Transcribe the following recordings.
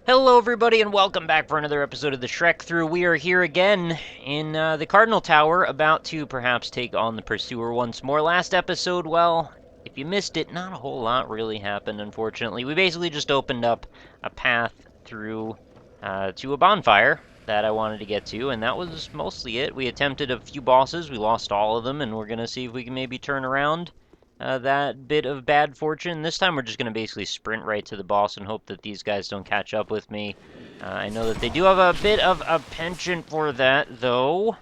Hello, everybody, and welcome back for another episode of the Shrek Through. We are here again in the Cardinal Tower, about to perhaps take on the Pursuer once more. Last episode, well, if you missed it, not a whole lot really happened, unfortunately. We basically just opened up a path through to a bonfire that I wanted to get to, and that was mostly it. We attempted a few bosses, we lost all of them, and we're going to see if we can maybe turn around that bit of bad fortune. This time we're just going to basically sprint right to the boss and hope that these guys don't catch up with me. I know that they do have a bit of a penchant for that, though,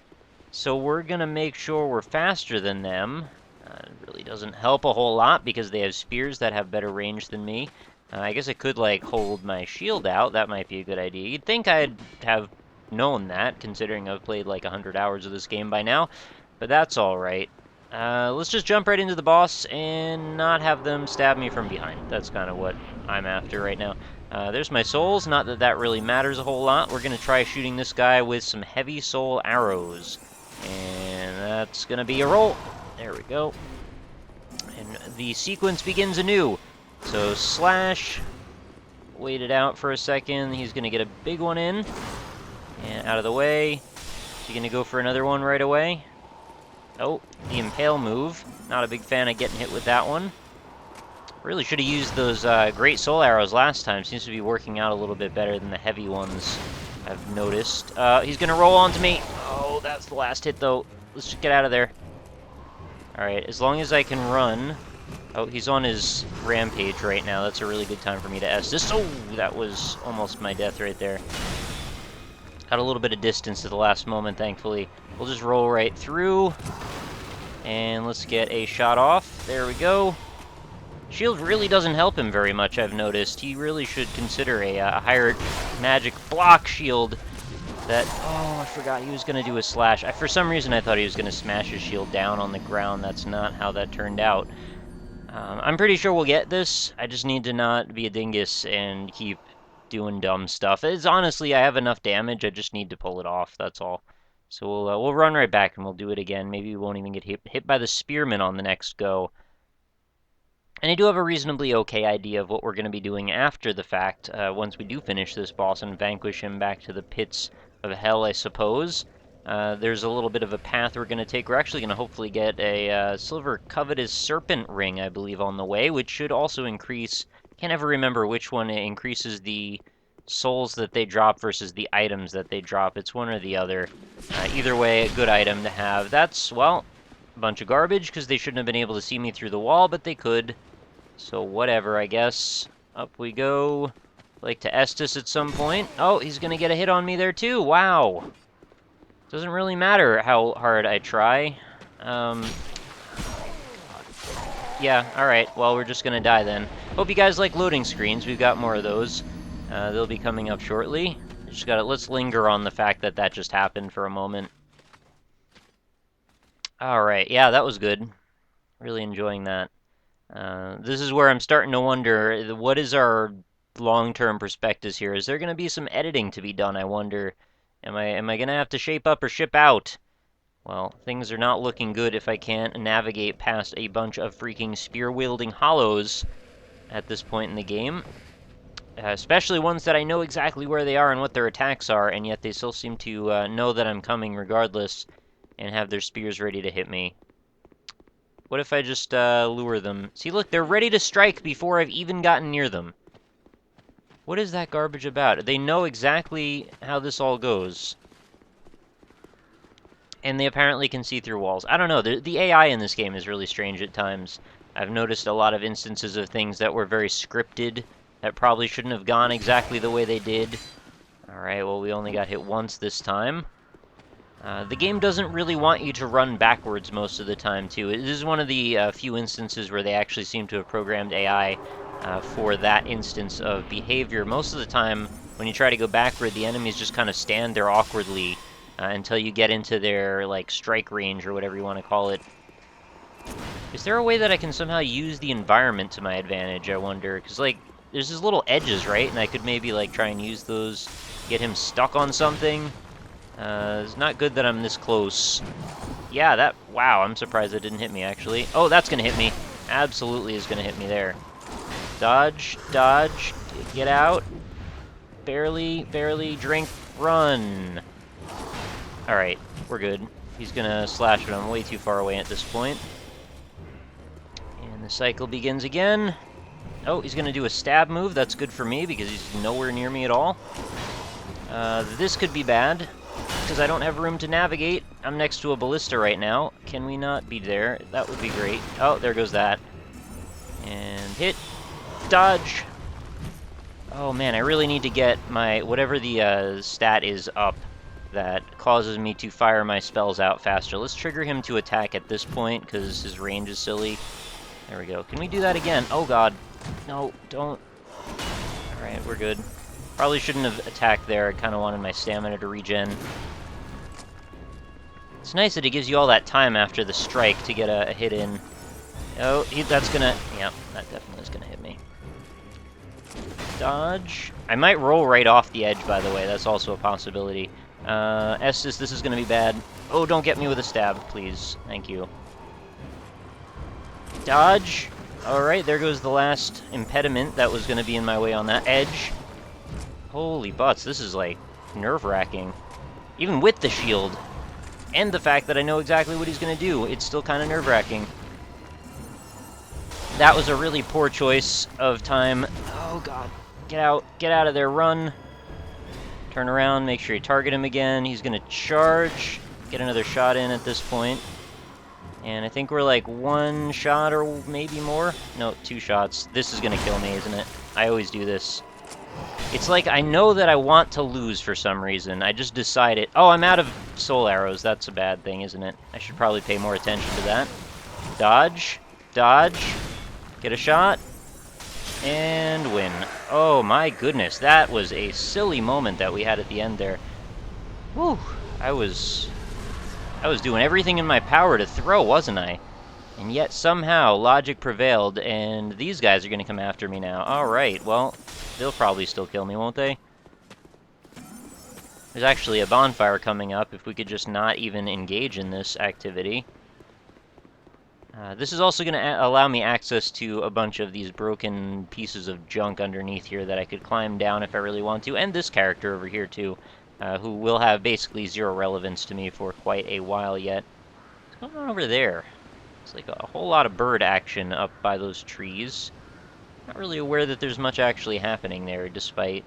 so we're going to make sure we're faster than them. It really doesn't help a whole lot because they have spears that have better range than me. I guess I could, like, hold my shield out. That might be a good idea. You'd think I'd have known that, considering I've played like 100 hours of this game by now, but that's alright. Let's just jump right into the boss and not have them stab me from behind. That's kind of what I'm after right now. There's my souls. Not that that really matters a whole lot. We're going to try shooting this guy with some heavy soul arrows. And that's going to be a roll. There we go. And the sequence begins anew. So slash. Wait it out for a second. He's going to get a big one in. And out of the way. Is he going to go for another one right away? Oh, the impale move. Not a big fan of getting hit with that one. Really should have used those great soul arrows last time. Seems to be working out a little bit better than the heavy ones I've noticed. He's going to roll onto me. Oh, that's the last hit, though. Let's just get out of there. Alright, as long as I can run. Oh, he's on his rampage right now. That's a really good time for me to S this. Oh, that was almost my death right there. Got a little bit of distance at the last moment, thankfully. We'll just roll right through. And let's get a shot off. There we go. Shield really doesn't help him very much, I've noticed. He really should consider a higher magic block shield. That... Oh, I forgot he was going to do a slash. For some reason, I thought he was going to smash his shield down on the ground. That's not how that turned out. I'm pretty sure we'll get this. I just need to not be a dingus and keep doing dumb stuff. It's honestly, I have enough damage, I just need to pull it off, that's all. So we'll run right back and we'll do it again. Maybe we won't even get hit by the spearman on the next go. And I do have a reasonably okay idea of what we're going to be doing after the fact, once we do finish this boss and vanquish him back to the pits of hell, I suppose. There's a little bit of a path we're going to take. We're actually going to hopefully get a silver covetous serpent ring, I believe, on the way, which should also increase... Can't ever remember which one increases the souls that they drop versus the items that they drop. It's one or the other. Either way, a good item to have. That's, well, a bunch of garbage, because they shouldn't have been able to see me through the wall, but they could. So whatever, I guess. Up we go. Like to Estus at some point. Oh, he's going to get a hit on me there, too. Wow. Doesn't really matter how hard I try. Yeah, alright. Well, we're just gonna die then. Hope you guys like loading screens. We've got more of those. They'll be coming up shortly. Just gotta... Let's linger on the fact that that just happened for a moment. Alright, yeah, that was good. Really enjoying that. This is where I'm starting to wonder, what is our long-term perspectives here? Is there gonna be some editing to be done, I wonder? Am I gonna have to shape up or ship out? Well, things are not looking good if I can't navigate past a bunch of freaking spear-wielding hollows at this point in the game. Especially ones that I know exactly where they are and what their attacks are, and yet they still seem to know that I'm coming regardless and have their spears ready to hit me. What if I just lure them? See, look, they're ready to strike before I've even gotten near them. What is that garbage about? They know exactly how this all goes. And they apparently can see through walls. I don't know, the AI in this game is really strange at times. I've noticed a lot of instances of things that were very scripted, that probably shouldn't have gone exactly the way they did. Alright, well, we only got hit once this time. The game doesn't really want you to run backwards most of the time, too. This is one of the few instances where they actually seem to have programmed AI for that instance of behavior. Most of the time, when you try to go backward, the enemies just kind of stand there awkwardly until you get into their, like, strike range, or whatever you want to call it. Is there a way that I can somehow use the environment to my advantage, I wonder? Because, like, there's these little edges, right? And I could maybe, like, try and use those, get him stuck on something. It's not good that I'm this close. Yeah, that... Wow, I'm surprised that didn't hit me, actually. Oh, that's gonna hit me. Absolutely is gonna hit me there. Dodge, dodge, get out. barely drink, run. Alright, we're good. He's gonna slash, but I'm way too far away at this point. And the cycle begins again. Oh, he's gonna do a stab move. That's good for me because he's nowhere near me at all. This could be bad because I don't have room to navigate. I'm next to a ballista right now. Can we not be there? That would be great. Oh, there goes that. And hit. Dodge. Oh man, I really need to get my, whatever the stat is up that causes me to fire my spells out faster. Let's trigger him to attack at this point because his range is silly. There we go. Can we do that again? Oh god. No, don't. Alright, we're good. Probably shouldn't have attacked there. I kind of wanted my stamina to regen. It's nice that it gives you all that time after the strike to get a hit in. Oh, that's gonna... Yep, that definitely is gonna hit me. Dodge. I might roll right off the edge, by the way. That's also a possibility. Estes, this is gonna be bad. Oh, don't get me with a stab, please. Thank you. Dodge. Alright, there goes the last impediment that was gonna be in my way on that edge. Holy butts, this is, like, nerve-wracking. Even with the shield, and the fact that I know exactly what he's gonna do, it's still kind of nerve-wracking. That was a really poor choice of time. Oh god. Get out of there, run. Turn around, make sure you target him again. He's gonna charge, get another shot in at this point. And I think we're like one shot or maybe more. No, 2 shots. This is gonna kill me, isn't it? I always do this. It's like I know that I want to lose for some reason. I just decided... Oh, I'm out of soul arrows. That's a bad thing, isn't it? I should probably pay more attention to that. Dodge. Dodge. Get a shot. And win. Oh my goodness. That was a silly moment that we had at the end there. Whew. I was doing everything in my power to throw, wasn't I? And yet somehow logic prevailed, and these guys are going to come after me now. Alright, well, they'll probably still kill me, won't they? There's actually a bonfire coming up, if we could just not even engage in this activity. This is also going to allow me access to a bunch of these broken pieces of junk underneath here that I could climb down if I really want to, and this character over here too, who will have basically 0 relevance to me for quite a while yet. What's going on over there? It's like a whole lot of bird action up by those trees. Not really aware that there's much actually happening there, despite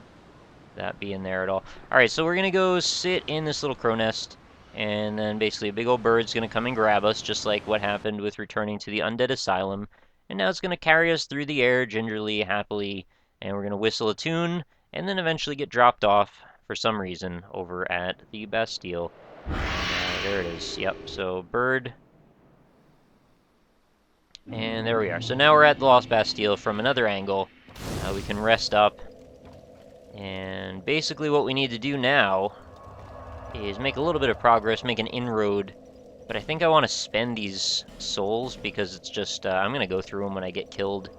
that being there at all. Alright, so we're going to go sit in this little crow nest, and then basically a big old bird's going to come and grab us, just like what happened with returning to the Undead Asylum. And now it's going to carry us through the air, gingerly, happily, and we're going to whistle a tune, and then eventually get dropped off, for some reason, over at the Bastille. There it is, yep, so bird... And there we are. So now we're at the Lost Bastille from another angle. We can rest up. And basically what we need to do now is make a little bit of progress, make an inroad. But I think I want to spend these souls because it's just, I'm going to go through them when I get killed.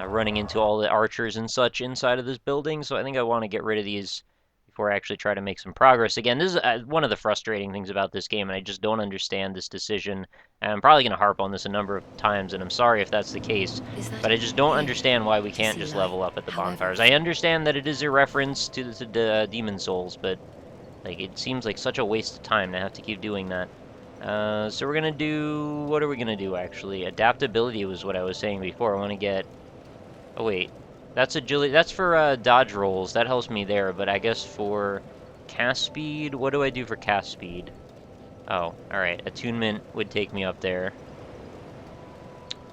Running into all the archers and such inside of this building. So I think I want to get rid of these before I actually try to make some progress. Again, this is one of the frustrating things about this game, and I just don't understand this decision. And I'm probably going to harp on this a number of times, and I'm sorry if that's the case, but I just don't understand why we can't just level up at the bonfires. I understand that it is a reference to the Demon Souls, but like it seems like such a waste of time to have to keep doing that. So we're going to do... What are we going to do, actually? Adaptability was what I was saying before. I want to get... Oh, wait. That's agility. That's for dodge rolls. That helps me there, but I guess for cast speed, what do I do for cast speed? Oh, alright. Attunement would take me up there.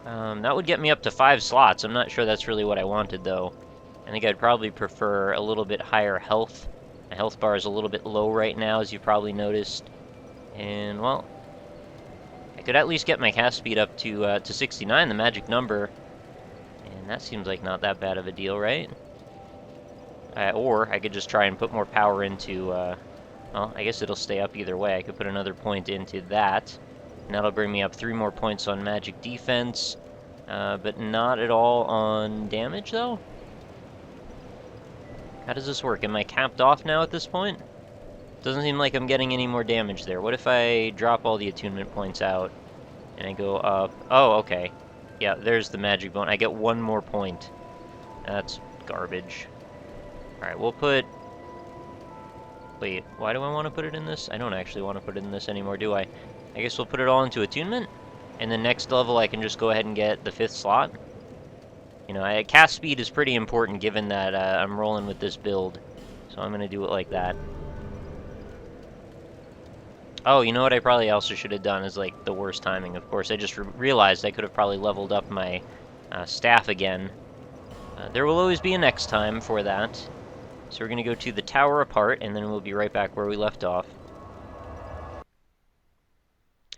That would get me up to 5 slots. I'm not sure that's really what I wanted, though. I think I'd probably prefer a little bit higher health. My health bar is a little bit low right now, as you've probably noticed. And, well, I could at least get my cast speed up to 69, the magic number. And that seems like not that bad of a deal, right? Or I could just try and put more power into, well, I guess it'll stay up either way. I could put another point into that. And that'll bring me up 3 more points on magic defense. But not at all on damage, though? How does this work? Am I capped off now at this point? Doesn't seem like I'm getting any more damage there. What if I drop all the attunement points out and I go up? Oh, okay. Yeah, there's the magic bone. I get 1 more point. That's garbage. Alright, we'll put... Wait, why do I want to put it in this? I don't actually want to put it in this anymore, do I? I guess we'll put it all into attunement, and then next level I can just go ahead and get the 5th slot. You know, cast speed is pretty important given that I'm rolling with this build, so I'm going to do it like that. Oh, you know what I probably also should have done is, like, the worst timing, of course. I just realized I could have probably leveled up my staff again. There will always be a next time for that. So we're going to go to the tower apart, and then we'll be right back where we left off.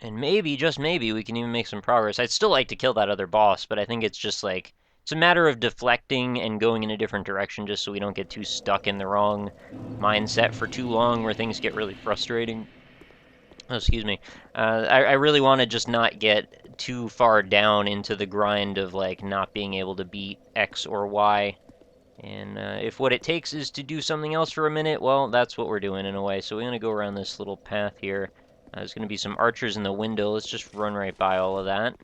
And maybe, just maybe, we can even make some progress. I'd still like to kill that other boss, but I think it's just like, it's a matter of deflecting and going in a different direction just so we don't get too stuck in the wrong mindset for too long where things get really frustrating. Oh, excuse me. I really want to just not get too far down into the grind of, like, not being able to beat X or Y. And if what it takes is to do something else for a minute, well, that's what we're doing in a way. So we're going to go around this little path here. There's going to be some archers in the window. Let's just run right by all of that.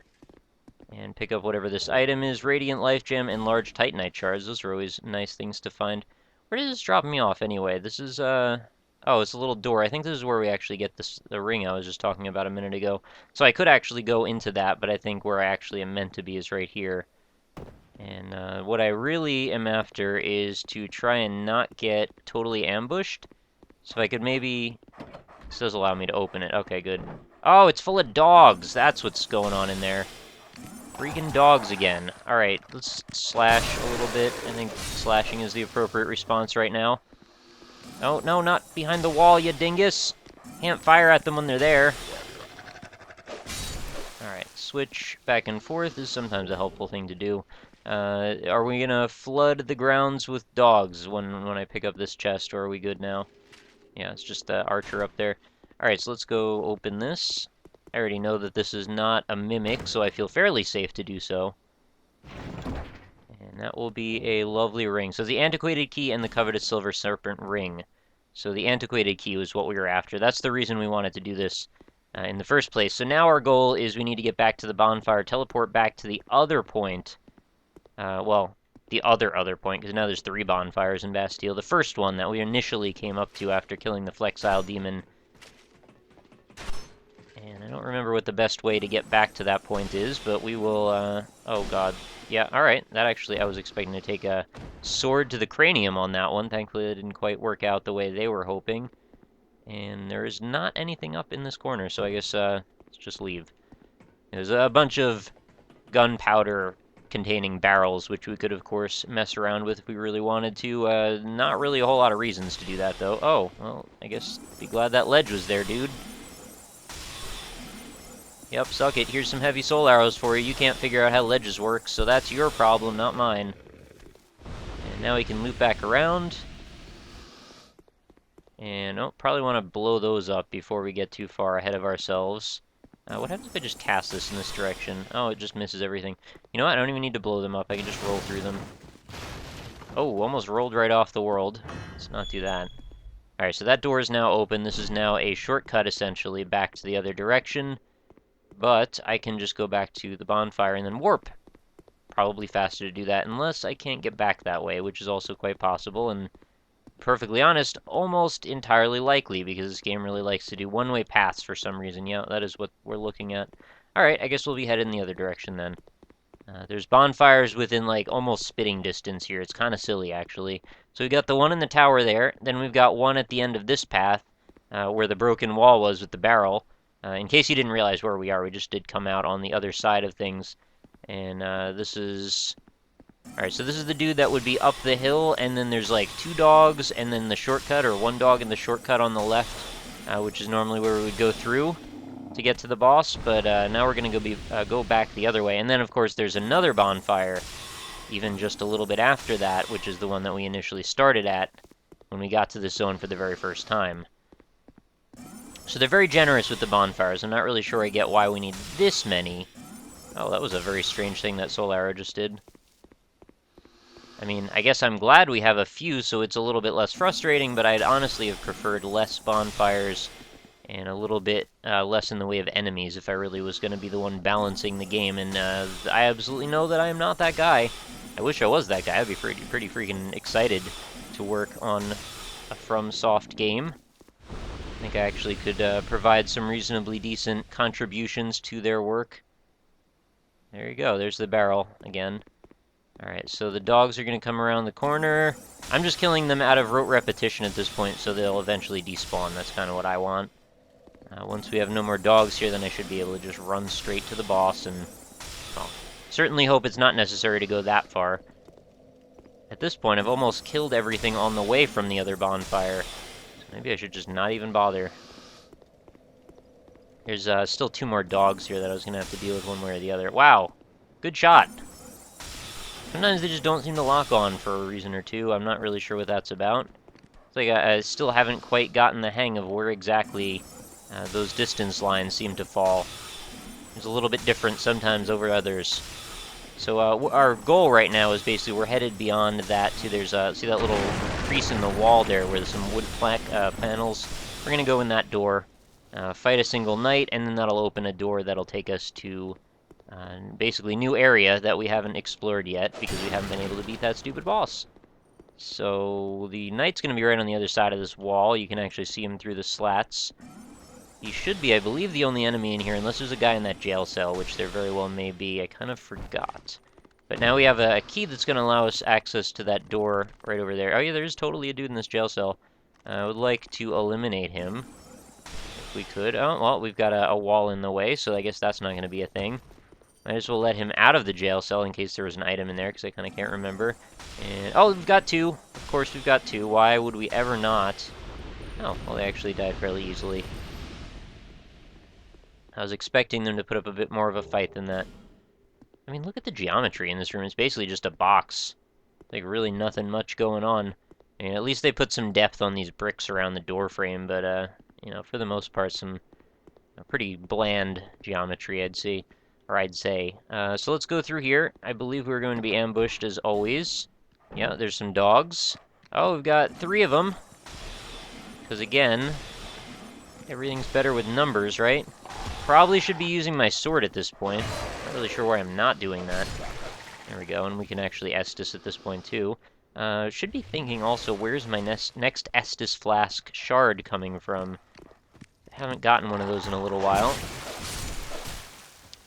And pick up whatever this item is. Radiant Life Gem and large Titanite shards. Those are always nice things to find. Where does this drop me off anyway? This is, oh, it's a little door. I think this is where we actually get the ring I was just talking about a minute ago. So I could actually go into that, but I think where I actually am meant to be is right here. And what I really am after is to try and not get totally ambushed. So if I could maybe... This does allow me to open it. Okay, good. Oh, it's full of dogs! That's what's going on in there. Freaking dogs again. Alright, let's slash a little bit. I think slashing is the appropriate response right now. Oh, no, not behind the wall, you dingus! Can't fire at them when they're there. Alright, switch back and forth is sometimes a helpful thing to do. Are we gonna flood the grounds with dogs when I pick up this chest, or are we good now? Yeah, it's just the archer up there. Alright, so let's go open this. I already know that this is not a mimic, so I feel fairly safe to do so. And that will be a lovely ring. So the antiquated key and the coveted silver serpent ring. So the antiquated key was what we were after. That's the reason we wanted to do this in the first place. So now our goal is we need to get back to the bonfire, teleport back to the other point. Well, the other point, because now there's 3 bonfires in Bastille. The first one that we initially came up to after killing the Flexile Demon. And I don't remember what the best way to get back to that point is, but we will, oh god. Yeah, alright. That actually, I was expecting to take a sword to the cranium on that one. Thankfully, it didn't quite work out the way they were hoping. And there is not anything up in this corner, so I guess, let's just leave. There's a bunch of gunpowder containing barrels, which we could, of course, mess around with if we really wanted to. Not really a whole lot of reasons to do that, though. Oh, well, I guess be glad that ledge was there, dude. Yep, suck it. Here's some heavy soul arrows for you. You can't figure out how ledges work, so that's your problem, not mine. And now we can loop back around. And, oh, probably want to blow those up before we get too far ahead of ourselves. What happens if I just cast this in this direction? Oh, it just misses everything. You know what? I don't even need to blow them up. I can just roll through them. Oh, almost rolled right off the world. Let's not do that. Alright, so that door is now open. This is now a shortcut, essentially, back to the other direction. But I can just go back to the bonfire and then warp. Probably faster to do that, unless I can't get back that way, which is also quite possible, and perfectly honest, almost entirely likely, because this game really likes to do one-way paths for some reason. Yeah, that is what we're looking at. Alright, I guess we'll be headed in the other direction then. There's bonfires within, like, almost spitting distance here. It's kind of silly, actually. So we've got the one in the tower there, then we've got one at the end of this path, where the broken wall was with the barrel. In case you didn't realize where we are, we just did come out on the other side of things. And this is... Alright, so this is the dude that would be up the hill, and then there's like 2 dogs, and then the shortcut, or 1 dog in the shortcut on the left, which is normally where we would go through to get to the boss, but now we're going to go back the other way. And then, of course, there's another bonfire, even just a little bit after that, which is the one that we initially started at when we got to this zone for the very first time. So they're very generous with the bonfires. I'm not really sure I get why we need this many. Oh, that was a very strange thing that Soul Arrow just did. I mean, I guess I'm glad we have a few, so it's a little bit less frustrating, but I'd honestly have preferred less bonfires and a little bit less in the way of enemies if I really was going to be the one balancing the game, and I absolutely know that I am not that guy. I wish I was that guy. I'd be pretty freaking excited to work on a FromSoft game. I think I actually could provide some reasonably decent contributions to their work. There you go, there's the barrel again. Alright, so the dogs are going to come around the corner. I'm just killing them out of rote repetition at this point, so they'll eventually despawn. That's kind of what I want. Once we have no more dogs here, then I should be able to just run straight to the boss, and, well, certainly hope it's not necessary to go that far. At this point, I've almost killed everything on the way from the other bonfire, so maybe I should just not even bother. There's still 2 more dogs here that I was going to have to deal with one way or the other. Wow, good shot. Sometimes they just don't seem to lock on for a reason or two. I'm not really sure what that's about. It's like I still haven't quite gotten the hang of where exactly those distance lines seem to fall. It's a little bit different sometimes over others. So our goal right now is basically we're headed beyond that to there's see that little crease in the wall there where there's some wood panels. We're gonna go in that door, fight a single knight, and then that'll open a door that'll take us to basically new area that we haven't explored yet because we haven't been able to beat that stupid boss. So the knight's going to be right on the other side of this wall. You can actually see him through the slats. He should be, I believe, the only enemy in here, unless there's a guy in that jail cell, which there very well may be. I kind of forgot. But now we have a key that's going to allow us access to that door right over there. Oh yeah, there's totally a dude in this jail cell. I would like to eliminate him, if we could. Oh, well, we've got a wall in the way, so I guess that's not going to be a thing. Might as well let him out of the jail cell in case there was an item in there, because I kind of can't remember. And, oh, we've got 2. Of course we've got 2. Why would we ever not? Oh, well, they actually died fairly easily. I was expecting them to put up a bit more of a fight than that. I mean, look at the geometry in this room. It's basically just a box. Like, really nothing much going on. And at least they put some depth on these bricks around the door frame, but, you know, for the most part, some pretty bland geometry, I'd say. So let's go through here. I believe we're going to be ambushed as always. Yeah, there's some dogs. Oh, we've got 3 of them. Because again, everything's better with numbers, right? Probably should be using my sword at this point. Not really sure why I'm not doing that. There we go, and we can actually Estus at this point too. Should be thinking also, where's my next Estus flask shard coming from? I haven't gotten one of those in a little while.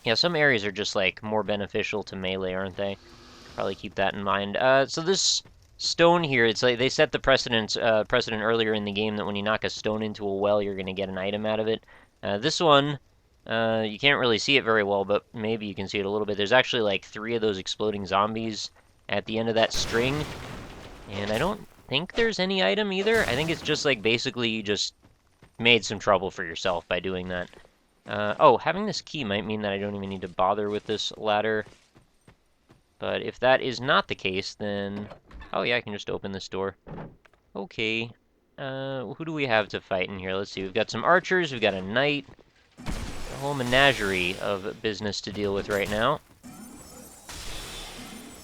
Yeah, some areas are just, like, more beneficial to melee, aren't they? Probably keep that in mind. So this stone here, it's like they set the precedent earlier in the game that when you knock a stone into a well, you're going to get an item out of it. This one, you can't really see it very well, but maybe you can see it a little bit. There's actually, like, 3 of those exploding zombies at the end of that string. And I don't think there's any item either. I think it's just, like, basically you just made some trouble for yourself by doing that. Oh, having this key might mean that I don't even need to bother with this ladder. But if that is not the case, then... Oh yeah, I can just open this door. Okay. Who do we have to fight in here? Let's see, we've got some archers, we've got a knight. A whole menagerie of business to deal with right now.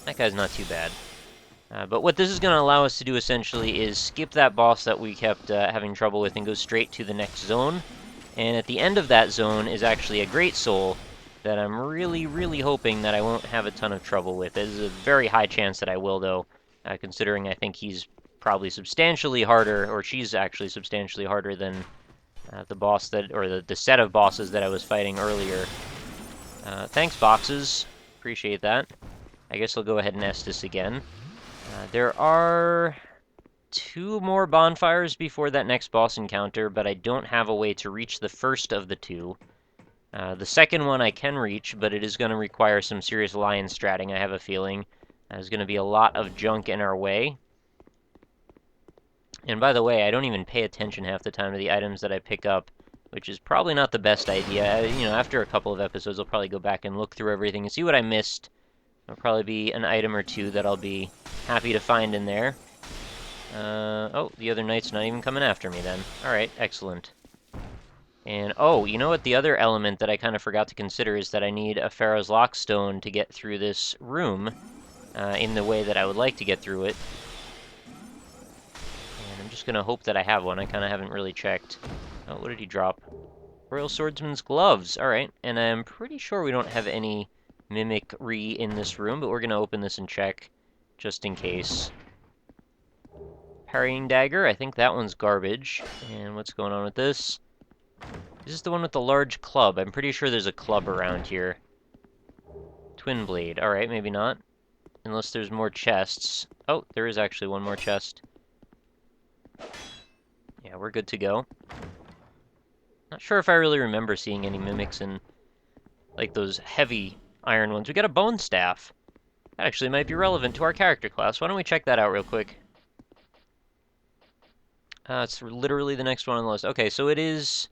That guy's not too bad. But what this is going to allow us to do, essentially, is skip that boss that we kept having trouble with and go straight to the next zone. And at the end of that zone is actually a great soul that I'm really, really hoping that I won't have a ton of trouble with. There's a very high chance that I will, though, considering I think he's probably substantially harder, or she's actually substantially harder than the boss that, or the set of bosses that I was fighting earlier. Thanks, boxes. Appreciate that. I guess I'll go ahead and Estus again. There are 2 more bonfires before that next boss encounter, but I don't have a way to reach the first of the 2. The second one I can reach, but it is going to require some serious lion stratting, I have a feeling. There's going to be a lot of junk in our way. And by the way, I don't even pay attention half the time to the items that I pick up, which is probably not the best idea. You know, after a couple of episodes, I'll probably go back and look through everything and see what I missed. There'll probably be an item or 2 that I'll be happy to find in there. Oh, the other knight's not even coming after me then. Alright, excellent. And, oh, you know what? The other element that I kind of forgot to consider is that I need a Pharaoh's Lockstone to get through this room in the way that I would like to get through it. And I'm just going to hope that I have one. I kind of haven't really checked. Oh, what did he drop? Royal Swordsman's Gloves. Alright, and I'm pretty sure we don't have any mimicry in this room, but we're going to open this and check just in case. Parrying dagger, I think that one's garbage. And what's going on with this? Is this the one with the large club? I'm pretty sure there's a club around here. Twin blade. Alright, maybe not. Unless there's more chests. Oh, there is actually one more chest. Yeah, we're good to go. Not sure if I really remember seeing any mimics in, like, those heavy iron ones. We got a bone staff. That actually might be relevant to our character class. Why don't we check that out real quick? It's literally the next one on the list. Okay, so it is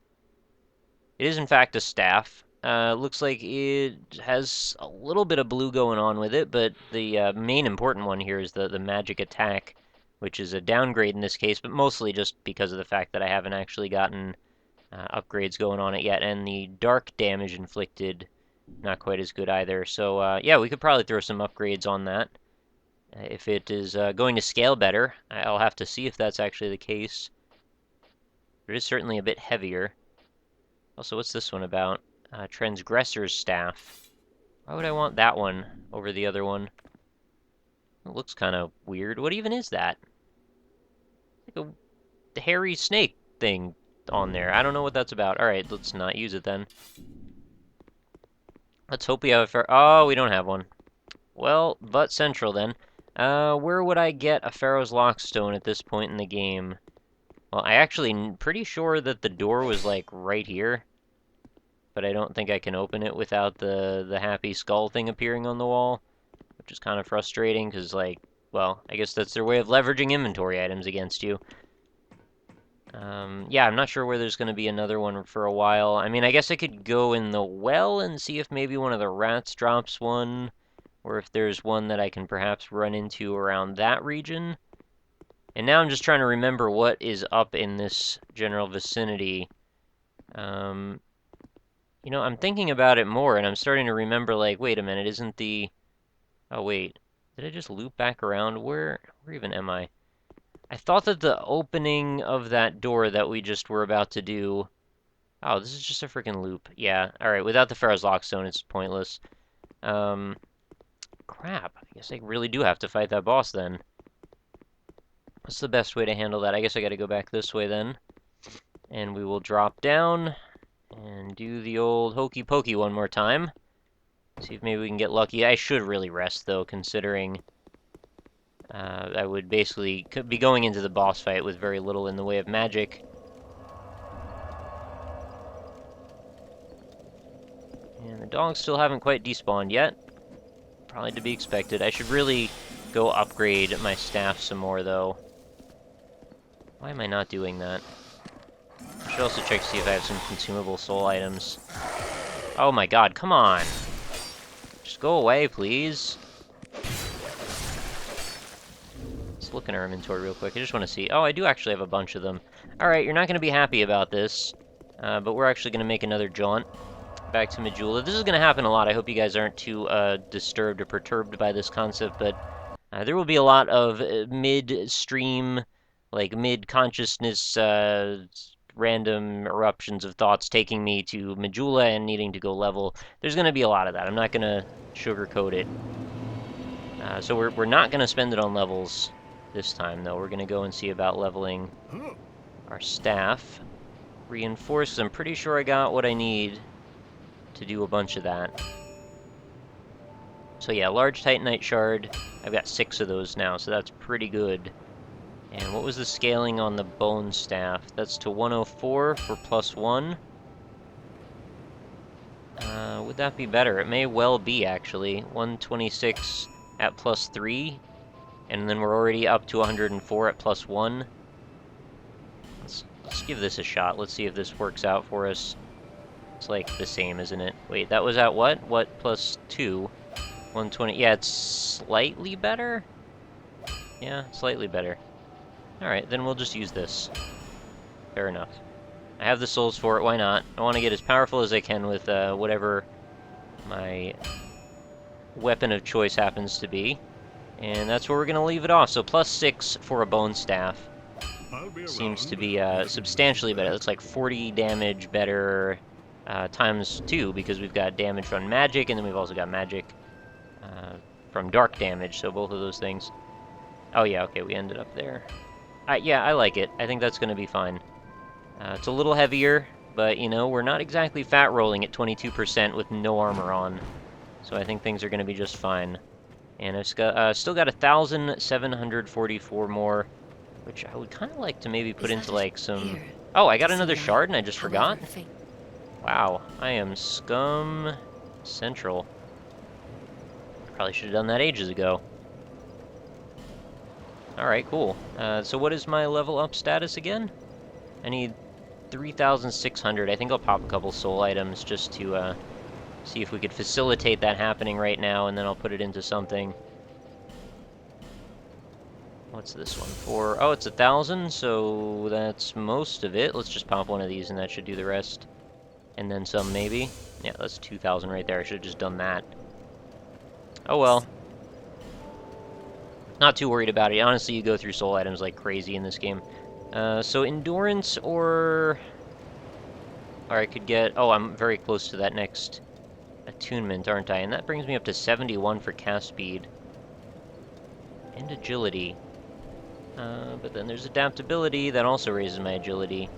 in fact a staff. Looks like it has a little bit of blue going on with it, but the main important one here is the magic attack, which is a downgrade in this case, but mostly just because of the fact that I haven't actually gotten upgrades going on it yet, and the dark damage inflicted, not quite as good either. So yeah, we could probably throw some upgrades on that. If it is going to scale better, I'll have to see if that's actually the case. It is certainly a bit heavier. Also, what's this one about? Transgressor's Staff. Why would I want that one over the other one? It looks kind of weird. What even is that? Like a hairy snake thing on there. I don't know what that's about. Alright, let's not use it then. Let's hope we have a oh, we don't have one. Well, but Central then. Where would I get a Pharaoh's Lockstone at this point in the game? Well, I actually pretty sure that the door was, like, right here. But I don't think I can open it without the happy skull thing appearing on the wall. Which is kind of frustrating, because, like, well, I guess that's their way of leveraging inventory items against you. Yeah, I'm not sure where there's going to be another one for a while. I mean, I guess I could go in the well and see if maybe one of the rats drops one. Or if there's one that I can perhaps run into around that region. And now I'm just trying to remember what is up in this general vicinity. You know, I'm thinking about it more, and I'm starting to remember, like, wait a minute, isn't the... Oh, wait. Did I just loop back around? Where even am I? I thought that the opening of that door that we just were about to do... Oh, this is just a freaking loop. Yeah, alright, without the Pharaoh's Lockstone, it's pointless. Crap. I guess I really do have to fight that boss then. What's the best way to handle that? I guess I gotta go back this way then. And we will drop down and do the old hokey pokey one more time. See if maybe we can get lucky. I should really rest though, considering I would basically be going into the boss fight with very little in the way of magic. And the dogs still haven't quite despawned yet. Probably to be expected. I should really go upgrade my staff some more, though. Why am I not doing that? I should also check to see if I have some consumable soul items. Oh my god, come on! Just go away, please. Let's look in our inventory real quick. I just want to see. Oh, I do actually have a bunch of them. Alright, you're not going to be happy about this. But we're actually going to make another jaunt back to Majula. This is going to happen a lot. I hope you guys aren't too disturbed or perturbed by this concept, but there will be a lot of mid-stream, like mid-consciousness, random eruptions of thoughts taking me to Majula and needing to go level. There's going to be a lot of that. I'm not going to sugarcoat it. So we're not going to spend it on levels this time, though. We're going to go and see about leveling our staff. Reinforce, I'm pretty sure I got what I need to do a bunch of that. So yeah, large titanite shard. I've got 6 of those now, so that's pretty good. And what was the scaling on the bone staff? That's to 104 for +1. Would that be better? It may well be, actually. 126 at +3, and then we're already up to 104 at +1. Let's give this a shot. Let's see if this works out for us. It's like the same, isn't it? Wait, that was at what? What +2? 120. Yeah, it's slightly better? Yeah, slightly better. Alright, then we'll just use this. Fair enough. I have the souls for it, why not? I want to get as powerful as I can with whatever my weapon of choice happens to be. And that's where we're going to leave it off. So +6 for a bone staff. Seems to be substantially better. It looks like 40 damage better times 2, because we've got damage from magic, and then we've also got magic from dark damage, so both of those things. Oh yeah, okay, we ended up there. Yeah, I like it. I think that's going to be fine. It's a little heavier, but, you know, we're not exactly fat rolling at 22% with no armor on. So I think things are going to be just fine. And I've still got 1,744 more, which I would kind of like to maybe put into, like, some... Oh, I got another shard and I just forgot? Wow, I am scum central. Probably should have done that ages ago. Alright, cool. So what is my level up status again? I need 3,600. I think I'll pop a couple soul items just to see if we could facilitate that happening right now, and then I'll put it into something. What's this one for? Oh, it's 1,000, so that's most of it. Let's just pop one of these, and that should do the rest. And then some, maybe. Yeah, that's 2,000 right there. I should have just done that. Oh well. Not too worried about it. Honestly, you go through soul items like crazy in this game. So endurance or I could get... Oh, I'm very close to that next attunement, aren't I? And that brings me up to 71 for cast speed. And agility. But then there's adaptability. That also raises my agility.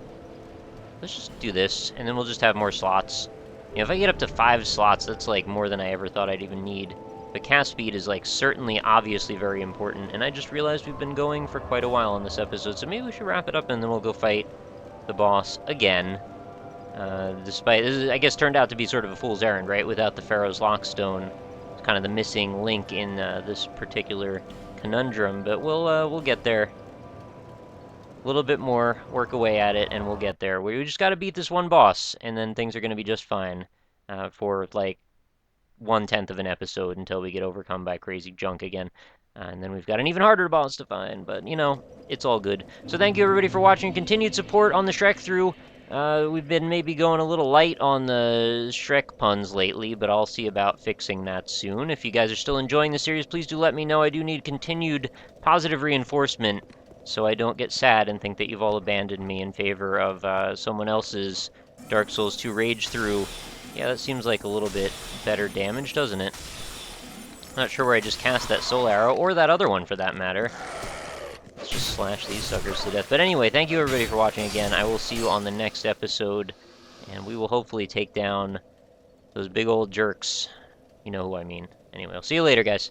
Let's just do this, and then we'll just have more slots. You know, if I get up to 5 slots, that's like more than I ever thought I'd even need. But cast speed is like certainly obviously very important, and I just realized we've been going for quite a while on this episode, so maybe we should wrap it up and then we'll go fight the boss again. Despite, this I guess turned out to be sort of a fool's errand, right? Without the Pharaoh's Lockstone. It's kind of the missing link in this particular conundrum, but we'll get there. A little bit more, work away at it, and we'll get there. We just gotta beat this one boss, and then things are gonna be just fine for like 1/10 of an episode until we get overcome by crazy junk again. And then we've got an even harder boss to find, but, you know, it's all good. So thank you, everybody, for watching. Continued support on the Shrek through. We've been maybe going a little light on the Shrek puns lately, but I'll see about fixing that soon. If you guys are still enjoying the series, please do let me know. I do need continued positive reinforcement so I don't get sad and think that you've all abandoned me in favor of someone else's Dark Souls 2 rage through. Yeah, that seems like a little bit better damage, doesn't it? Not sure where I just cast that soul arrow, or that other one for that matter. Let's just slash these suckers to death. But anyway, thank you everybody for watching again. I will see you on the next episode, and we will hopefully take down those big old jerks. You know who I mean. Anyway, I'll see you later, guys.